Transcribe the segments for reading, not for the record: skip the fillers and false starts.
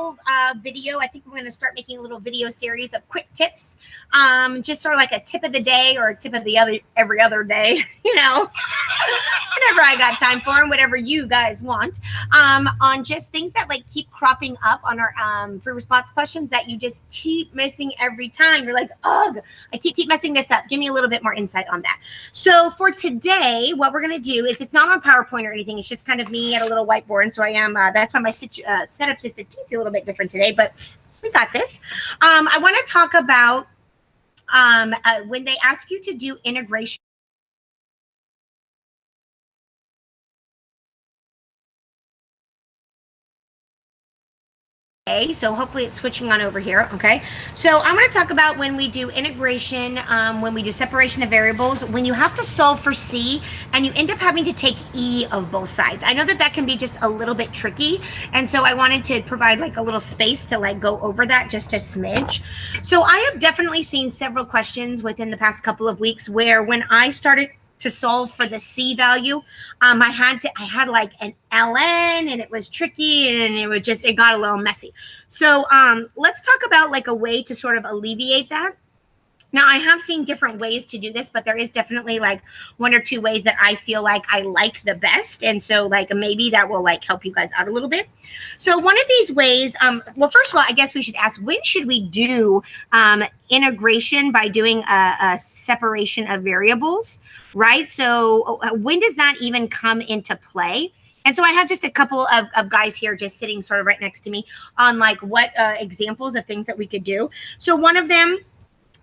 little video. I think we're going to start making a little video series of quick tips, just sort of like a tip of the day or a tip of the other every other day, you know, whatever I got time for and whatever you guys want, on just things that like keep cropping up on our free response questions that you just keep missing every time. You're like, ugh, I keep messing this up. Give me a little bit more insight on that. So for today, what we're going to do is, it's not on PowerPoint or anything. It's just kind of me at a little whiteboard. And so I am, that's why my setup's just a teensy a little bit different today, but we got this. I want to talk about when they ask you to do integration. Okay, so hopefully it's switching on over here. Okay, so I'm going to talk about when we do integration, when we do separation of variables, when you have to solve for C and you end up having to take E of both sides. I know that that can be just a little bit tricky, and so I wanted to provide like a little space to like go over that just a smidge. So I have definitely seen several questions within the past couple of weeks where when I started to solve for the C value, I had like an ln, and it was tricky, and it got a little messy. So let's talk about like a way to sort of alleviate that. Now, I have seen different ways to do this, but there is definitely like one or two ways that I feel like I like the best. And so like maybe that will like help you guys out a little bit. So one of these ways, well, first of all, I guess we should ask, when should we do integration by doing a separation of variables, right? So when does that even come into play? And so I have just a couple of guys here just sitting sort of right next to me on like what examples of things that we could do. So one of them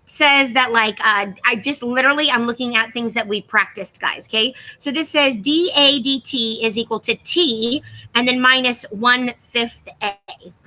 says that like I'm looking at things that we practiced, guys. Okay, so this says dA dt is equal to t and then minus 1/5 a.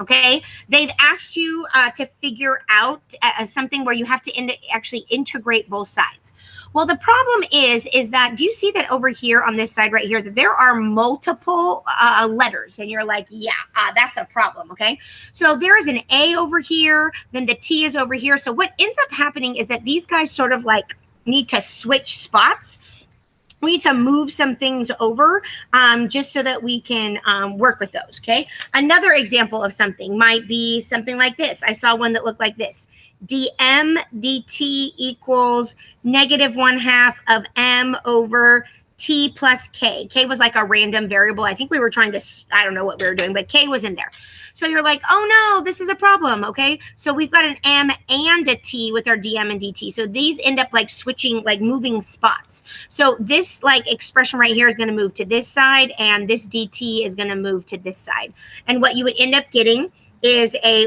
Okay, they've asked you to figure out something where you have to actually integrate both sides. Well, the problem is that, do you see that over here on this side right here, that there are multiple letters? And you're like, yeah, that's a problem, okay? So there is an A over here, then the T is over here. So what ends up happening is that these guys sort of like need to switch spots. We need to move some things over just so that we can work with those, okay? Another example of something might be something like this. I saw one that looked like this. dm dt equals -1/2 of m over t plus k. K was like a random variable. I think we were trying to, I don't know what we were doing, but K was in there. So you're like, oh no, this is a problem, okay? So we've got an M and a T with our dm and dt. So these end up like switching, like moving spots. So this like expression right here is going to move to this side, and this dt is going to move to this side. And what you would end up getting is a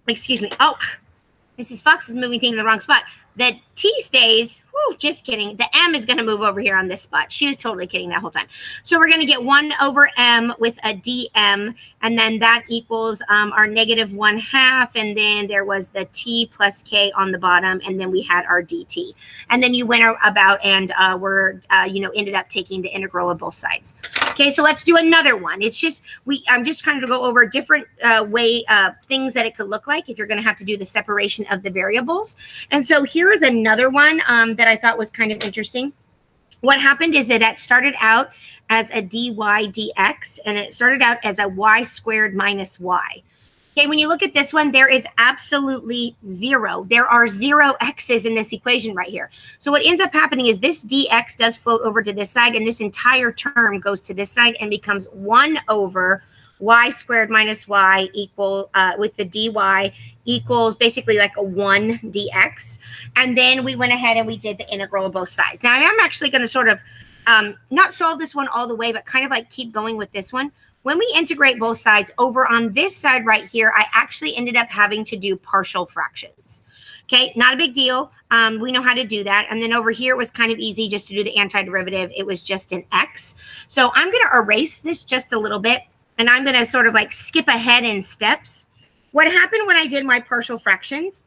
Mrs. Fox is moving things in the wrong spot. The T stays, just kidding. The M is going to move over here on this spot. She was totally kidding that whole time. So we're going to get 1/m with a dm, and then that equals our -1/2, and then there was the T plus K on the bottom, and then we had our dt. And then you went about and ended up taking the integral of both sides. Okay, so let's do another one. It's just, I'm just trying to go over different things that it could look like if you're going to have to do the separation of the variables. And so here is another one that I thought was kind of interesting. What happened is that it started out as a dy dx, and it started out as a y squared minus y. Okay, when you look at this one, there is absolutely zero. There are 0 x's in this equation right here. So what ends up happening is this dx does float over to this side, and this entire term goes to this side and becomes 1 over y squared minus y equal, with the dy equals basically like a 1 dx. And then we went ahead and we did the integral of both sides. Now I'm actually going to sort of not solve this one all the way, but kind of like keep going with this one. When we integrate both sides, over on this side right here, I actually ended up having to do partial fractions. Okay, not a big deal. We know how to do that. And then over here it was kind of easy just to do the antiderivative. It was just an x. So I'm going to erase this just a little bit, and I'm going to sort of like skip ahead in steps. What happened when I did my partial fractions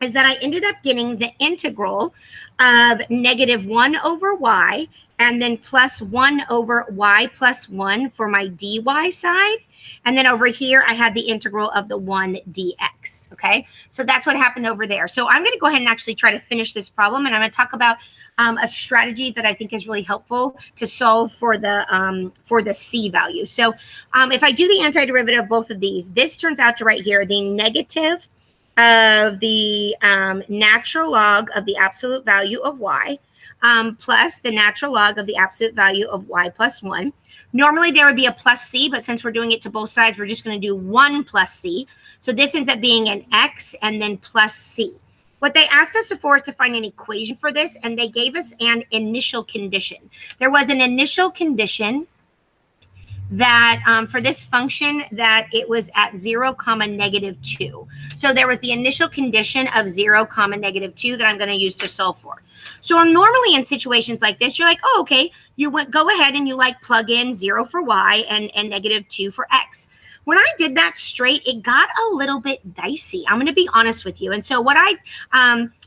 is that I ended up getting the integral of -1 over y, and then plus 1 over y plus 1 for my dy side. And then over here, I had the integral of the 1 dx. x, okay? So that's what happened over there. So I'm going to go ahead and actually try to finish this problem, and I'm going to talk about a strategy that I think is really helpful to solve for the c value. So if I do the antiderivative of both of these, this turns out to right here, the negative of the natural log of the absolute value of y plus the natural log of the absolute value of y plus 1. Normally there would be a plus c, but since we're doing it to both sides, we're just going to do 1 plus c. So this ends up being an x and then plus c. What they asked us for is to find an equation for this, and they gave us an initial condition. There was an initial condition that for this function that it was at 0, -2. So there was the initial condition of 0, -2 that I'm going to use to solve for. So normally in situations like this, you're like, oh, okay, you go ahead and you like plug in 0 for y and -2 for x. When I did that straight, it got a little bit dicey. I'm going to be honest with you. And so what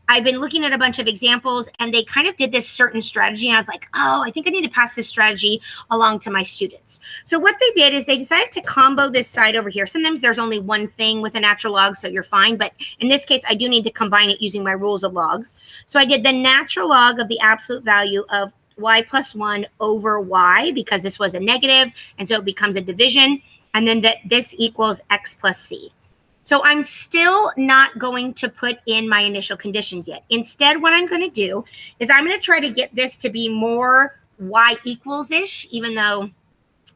I've been looking at a bunch of examples, and they kind of did this certain strategy. And I was like, oh, I think I need to pass this strategy along to my students. So what they did is they decided to combo this side over here. Sometimes there's only one thing with a natural log, so you're fine. But in this case, I do need to combine it using my rules of logs. So I did the natural log of the absolute value of y plus 1 over y, because this was a negative, and so it becomes a division. And then this equals x plus c. So I'm still not going to put in my initial conditions yet. Instead, what I'm going to do is I'm going to try to get this to be more y equals-ish, even though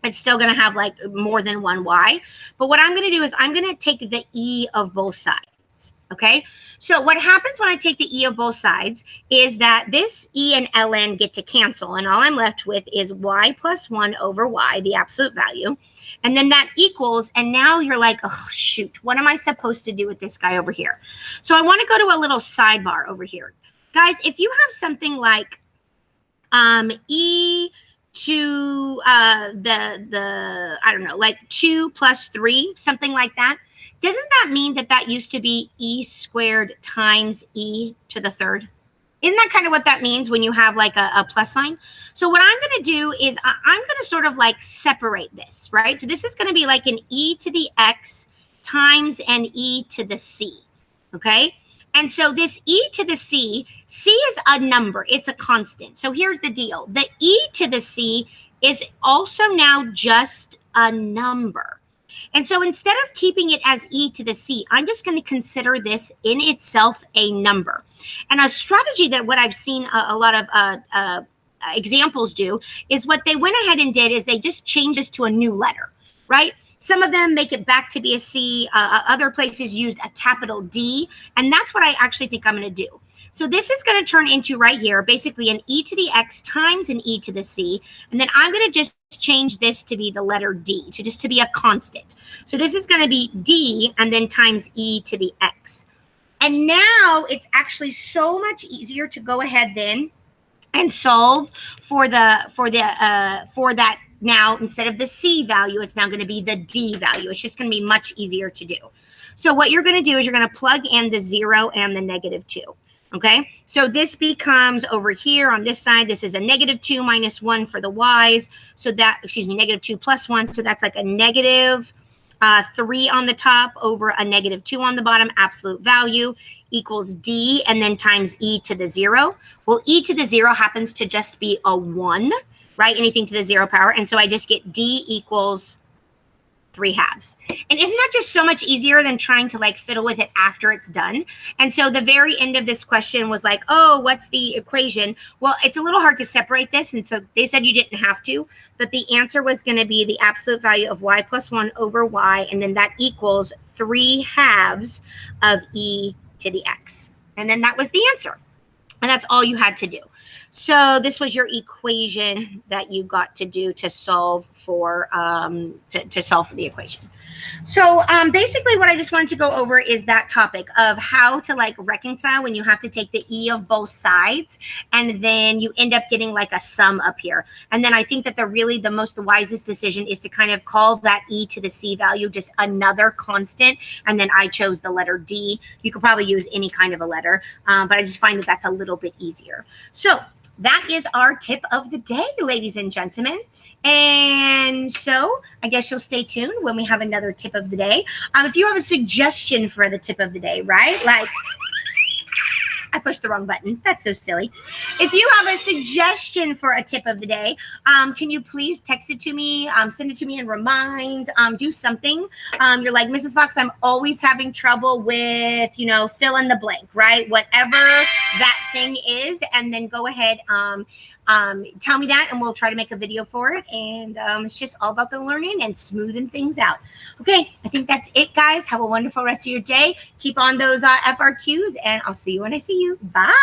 it's still going to have like more than one y. But what I'm going to do is I'm going to take the e of both sides, okay? So what happens when I take the e of both sides is that this e and ln get to cancel, and all I'm left with is y plus 1 over y, the absolute value. And then that equals, and now you're like, oh, shoot, what am I supposed to do with this guy over here? So I want to go to a little sidebar over here. Guys, if you have something like e to I don't know, like 2 plus 3, something like that, doesn't that mean that that used to be e squared times e to the third? Isn't that kind of what that means when you have like a plus sign? So what I'm going to do is I'm going to sort of like separate this, right? So this is going to be like an e to the x times an e to the c, okay? And so this e to the c is a number. It's a constant. So here's the deal. The e to the c is also now just a number. And so instead of keeping it as e to the c, I'm just going to consider this in itself a number. And a strategy that what I've seen a lot of examples do is what they went ahead and did is they just changed this to a new letter, right? Some of them make it back to be a C. Other places used a capital D. And that's what I actually think I'm going to do. So this is going to turn into right here, basically an e to the x times an e to the c. And then I'm going to just change this to be the letter D, to be a constant. So this is going to be D and then times e to the x. And now it's actually so much easier to go ahead then and solve for that. Now, instead of the c value, it's now going to be the d value. It's just going to be much easier to do. So what you're going to do is you're going to plug in the 0 and the -2. Okay, so this becomes over here on this side, this is a -2 minus 1 for the y's. So that, -2 plus 1. So that's like a -3 on the top over a -2 on the bottom, absolute value equals D and then times e to the 0. Well, e to the 0 happens to just be a 1, right? Anything to the 0 power. And so I just get D equals 3/2. And isn't that just so much easier than trying to like fiddle with it after it's done? And so the very end of this question was like, oh, what's the equation? Well, it's a little hard to separate this. And so they said you didn't have to, but the answer was going to be the absolute value of y plus 1 over y. And then that equals 3/2 of e to the x. And then that was the answer. And that's all you had to do. So this was your equation that you got to do to solve for the equation. So basically what I just wanted to go over is that topic of how to like reconcile when you have to take the e of both sides and then you end up getting like a sum up here. And then I think that the wisest decision is to kind of call that e to the c value just another constant. And then I chose the letter D. You could probably use any kind of a letter, but I just find that that's a little bit easier. So that is our tip of the day, ladies and gentlemen. And so I guess you'll stay tuned when we have another tip of the day. If you have a suggestion for the tip of the day, right? Like, I pushed the wrong button. That's so silly. If you have a suggestion for a tip of the day, can you please text it to me, send it to me and remind, do something. You're like, Mrs. Fox, I'm always having trouble with, fill in the blank, right? Whatever that thing is, and then go ahead, tell me that, and we'll try to make a video for it. And it's just all about the learning and smoothing things out. Okay, I think that's it, guys. Have a wonderful rest of your day. Keep on those FRQs, and I'll see you when I see you. Bye.